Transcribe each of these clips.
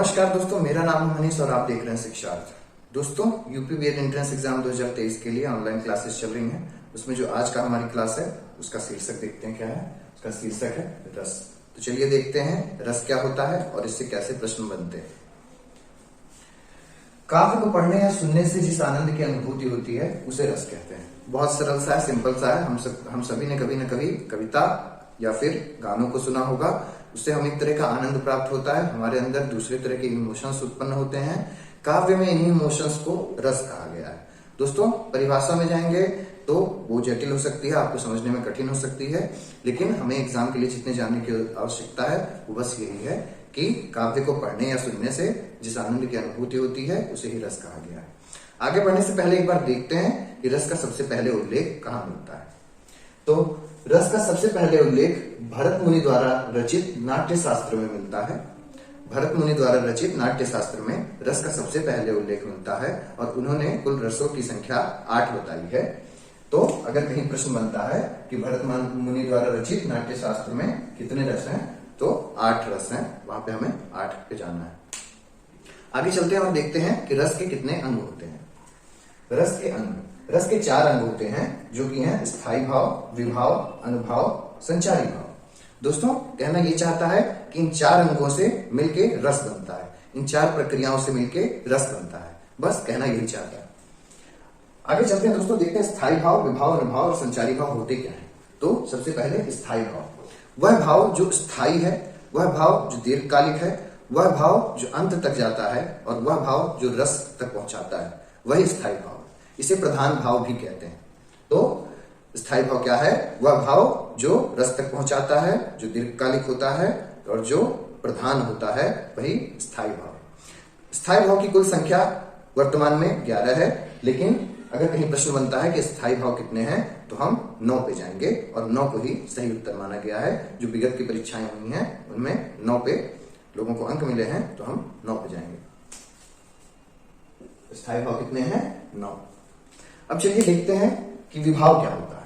नमस्कार दोस्तों, मेरा नाम है मनीष और आप देख रहे हैं शिक्षार्थ। दोस्तों, यूपी बीएड एंट्रेंस एग्जाम 2023 के लिए ऑनलाइन क्लासेस चल रही हैं। उसमें जो आज का हमारी क्लास है उसका शीर्षक देखते हैं क्या है। उसका शीर्षक है रस। तो चलिए देखते हैं रस क्या होता है और इससे कैसे प्रश्न बनते हैं। काव्य को पढ़ने या सुनने से जिस आनंद की अनुभूति होती है उसे रस कहते हैं। बहुत सरल सा है, सिंपल सा है। हम सभी ने कभी न कभी कविता या फिर गानों को सुना होगा। उससे हमें एक तरह का आनंद प्राप्त होता है, हमारे अंदर दूसरे तरह के इमोशंस उत्पन्न होते हैं। काव्य में इन्हीं इमोशंस को रस कहा गया है। दोस्तों, परिभाषा में जाएंगे तो वो जटिल हो सकती है, आपको समझने में कठिन हो सकती है, लेकिन हमें एग्जाम के लिए जितने जानने की आवश्यकता है वो बस यही है कि काव्य को पढ़ने या सुनने से जिस आनंद की अनुभूति होती है उसे ही रस कहा गया है। आगे बढ़ने से पहले एक बार देखते हैं कि रस का सबसे पहले उल्लेख कहाँ मिलता है। तो रस का सबसे पहले उल्लेख भरत मुनि द्वारा रचित नाट्य शास्त्र में मिलता है। भरत मुनि द्वारा रचित नाट्य शास्त्र में रस का सबसे पहले उल्लेख मिलता है और उन्होंने कुल रसों की संख्या 8 बताई है। तो अगर कहीं प्रश्न बनता है कि भरत मुनि द्वारा रचित नाट्य शास्त्र में कितने रस हैं, तो 8 रस हैं। वहां पे हमें 8 पे जाना है। आगे चलते हैं और देखते हैं कि रस के कितने अंग होते हैं। रस के 4 अंग होते हैं, जो कि हैं स्थायी भाव, विभाव, अनुभाव, संचारी भाव। दोस्तों, कहना ये चाहता है कि इन 4 अंगों से मिलके रस बनता है। इन 4 प्रक्रियाओं से मिलके रस बनता है। बस कहना यही चाहता है। आगे चलते हैं दोस्तों, देखते हैं स्थायी भाव, विभाव, अनुभाव और संचारी भाव होते क्या है। तो सबसे पहले स्थायी भाव, वह भाव जो स्थायी है, वह भाव जो दीर्घकालिक है, वह भाव जो अंत तक जाता है और वह भाव जो रस तक पहुंचाता है, वही स्थायी भाव। इसे प्रधान भाव भी कहते हैं। तो स्थायी भाव क्या है? वह भाव जो रस तक पहुंचाता है, जो दीर्घकालिक होता है और जो प्रधान होता है, वही स्थायी भाव। स्थायी भाव की कुल संख्या वर्तमान में 11 है, लेकिन अगर कहीं प्रश्न बनता है कि स्थायी भाव कितने हैं, तो हम 9 पे जाएंगे और 9 को ही सही उत्तर माना गया है। जो विगत की परीक्षाएं हुई हैं उनमें 9 पे लोगों को अंक मिले हैं, तो हम 9 पे जाएंगे। स्थायी भाव कितने हैं? 9। अब चलिए देखते हैं कि विभाव क्या होता है।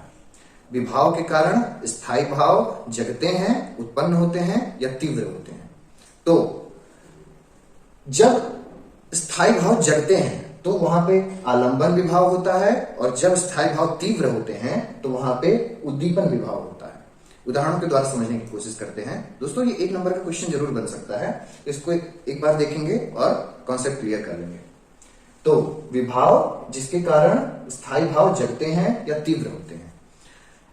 विभाव के कारण स्थायी भाव जगते हैं, उत्पन्न होते हैं या तीव्र होते हैं। तो जब स्थायी भाव जगते हैं तो वहां पे आलंबन विभाव होता है, और जब स्थायी भाव तीव्र होते हैं तो वहां पे उद्दीपन विभाव होता है। उदाहरणों के द्वारा समझने की कोशिश करते हैं। दोस्तों, ये 1 नंबर का क्वेश्चन जरूर बन सकता है। इसको एक बार देखेंगे और कॉन्सेप्ट क्लियर कर लेंगे। तो विभाव जिसके कारण स्थायी भाव जगते हैं या तीव्र होते हैं।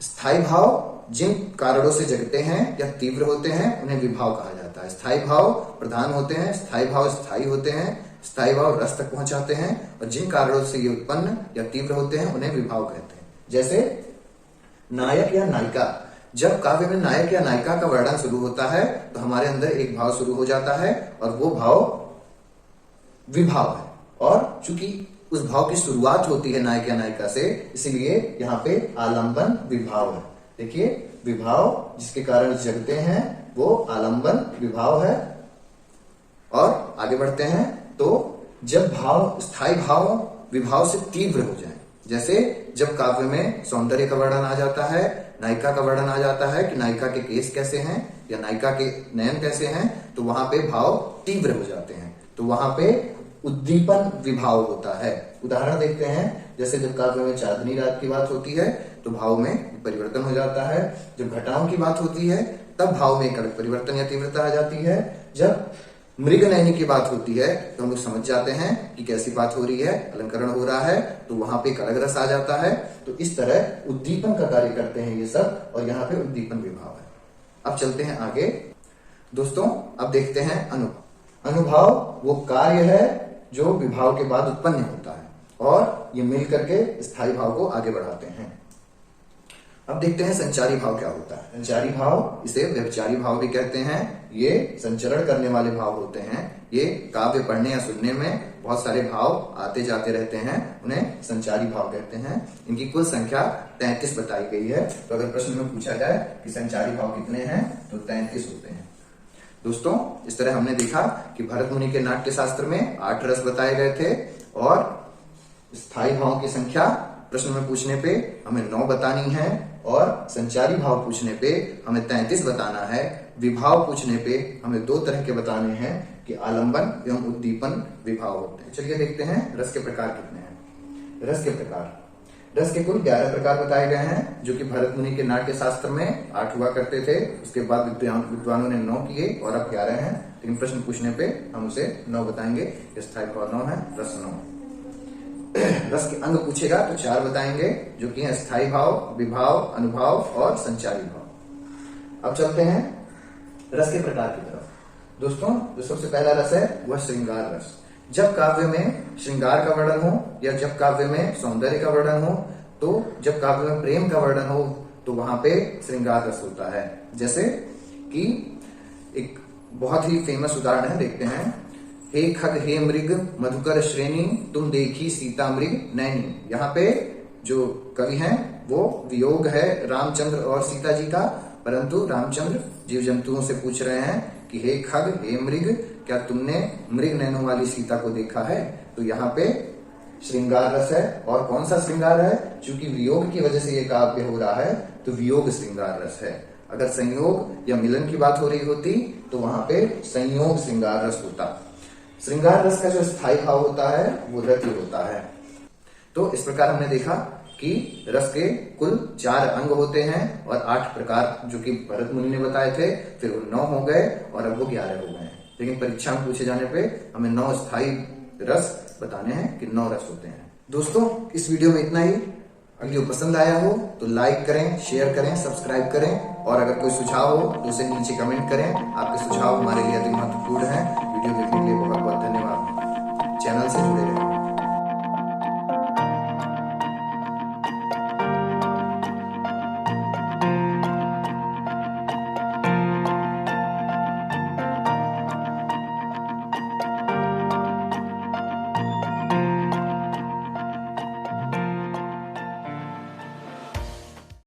स्थायी भाव जिन कारणों से जगते हैं या तीव्र होते हैं उन्हें विभाव कहा जाता है। स्थायी भाव प्रधान होते हैं, स्थायी भाव स्थायी होते हैं, स्थायी भाव रस तक पहुंचाते हैं, और जिन कारणों से ये उत्पन्न या तीव्र होते हैं उन्हें विभाव कहते हैं। जैसे नायक या नायिका। जब काव्य में नायक या नायिका का वर्णन शुरू होता है तो हमारे अंदर एक भाव शुरू हो जाता है और वो भाव विभाव है। और चूंकि उस भाव की शुरुआत होती है नायक या नायिका से, इसलिए यहाँ पे आलंबन विभाव है। देखिए, विभाव जिसके कारण जगते हैं वो आलंबन विभाव है। और आगे बढ़ते हैं तो जब भाव स्थायी भाव विभाव से तीव्र हो जाए, जैसे जब काव्य में सौंदर्य का वर्णन आ जाता है, नायिका का वर्णन आ जाता है कि नायिका के केस कैसे हैं या नायिका के नयन कैसे हैं, तो वहां पे भाव तीव्र हो जाते हैं। तो वहां पे उद्दीपन विभाव होता है। उदाहरण देखते हैं, जैसे जब काव्य में चांदनी रात की बात होती है तो भाव में परिवर्तन हो जाता है। जब घटाओं की बात होती है तब भाव में एक अलग परिवर्तन या तीव्रता आ जाती है। जब मृगनयनी की बात होती है तो हम लोग समझ जाते हैं कि कैसी बात हो रही है, अलंकरण हो रहा है, तो वहां पे एक अलग रस आ जाता है। तो इस तरह उद्दीपन का कार्य करते हैं ये सब, और यहाँ पे उद्दीपन विभाव है। अब चलते हैं आगे। दोस्तों, अब देखते हैं अनुभाव। अनुभाव वो कार्य है जो विभाव के बाद उत्पन्न होता है और ये मिल करके स्थायी भाव को आगे बढ़ाते हैं। अब देखते हैं संचारी भाव क्या होता है। संचारी भाव, इसे व्यभिचारी भाव भी कहते हैं। ये संचरण करने वाले भाव होते हैं। ये काव्य पढ़ने या सुनने में बहुत सारे भाव आते जाते रहते हैं, उन्हें संचारी भाव कहते हैं। इनकी कुल संख्या 33 बताई गई है। तो अगर प्रश्न में पूछा जाए कि संचारी भाव कितने हैं, तो 33 होते हैं। दोस्तों, इस तरह हमने देखा कि भरत मुनि के नाट्य शास्त्र में 8 रस बताए गए थे, और स्थायी भावों की संख्या प्रश्न में पूछने पे हमें 9 बतानी है, और संचारी भाव पूछने पे हमें 33 बताना है। विभाव पूछने पे हमें 2 तरह के बताने हैं, कि आलंबन एवं उद्दीपन विभाव होते हैं। चलिए देखते हैं रस के प्रकार कितने हैं। रस के प्रकार, रस के कुल 11 प्रकार बताए गए हैं, जो कि भरत मुनि के नाट्य शास्त्र में 8 हुआ करते थे। उसके बाद विद्वानों ने 9 किए और अब 11 हैं, लेकिन प्रश्न पूछने पे हम उसे 9 बताएंगे। स्थायी भाव 9 है, रस 9। रस के अंग पूछेगा तो 4 बताएंगे, जो कि हैं स्थायी भाव, विभाव, अनुभाव और संचारी भाव। अब चलते हैं रस के प्रकार की तरफ। दोस्तों, जो सबसे पहला रस है वह श्रृंगार रस। जब काव्य में श्रृंगार का वर्णन हो या जब काव्य में सौंदर्य का वर्णन हो, तो जब काव्य में प्रेम का वर्णन हो तो वहां पे श्रृंगार रस होता है। जैसे कि एक बहुत ही फेमस उदाहरण है, देखते हैं। हे खग हे मृग मधुकर श्रेणी, तुम देखी सीता मृग नैनी। यहाँ पे जो कवि हैं वो वियोग है रामचंद्र और सीता जी का, परंतु रामचंद्र जीव जंतुओं से पूछ रहे हैं कि हे खग हे मृग, क्या तुमने मृग नैनों वाली सीता को देखा है? तो यहाँ पे श्रृंगार रस है। और कौन सा श्रृंगार है? चूंकि वियोग की वजह से ये काव्य हो रहा है तो वियोग श्रृंगार रस है। अगर संयोग या मिलन की बात हो रही होती तो वहां पे संयोग श्रृंगार रस होता। श्रृंगार रस का जो स्थायी भाव होता है वो रति होता है। तो इस प्रकार हमने देखा कि रस के कुल 4 अंग होते हैं और 8 प्रकार जो कि भरत मुनि ने बताए थे, फिर वो 9 हो गए और अब वो 11 हो गए। लेकिन परीक्षा में पूछे जाने पे हमें 9 स्थायी रस बताने हैं कि 9 रस होते हैं। दोस्तों, इस वीडियो में इतना ही। वीडियो पसंद आया हो तो लाइक करें, शेयर करें, सब्सक्राइब करें और अगर कोई सुझाव हो तो उसे नीचे कमेंट करें। आपके सुझाव हमारे लिए अति महत्वपूर्ण है। वीडियो देखने के लिए बहुत बहुत धन्यवाद। चैनल से जुड़े रहें।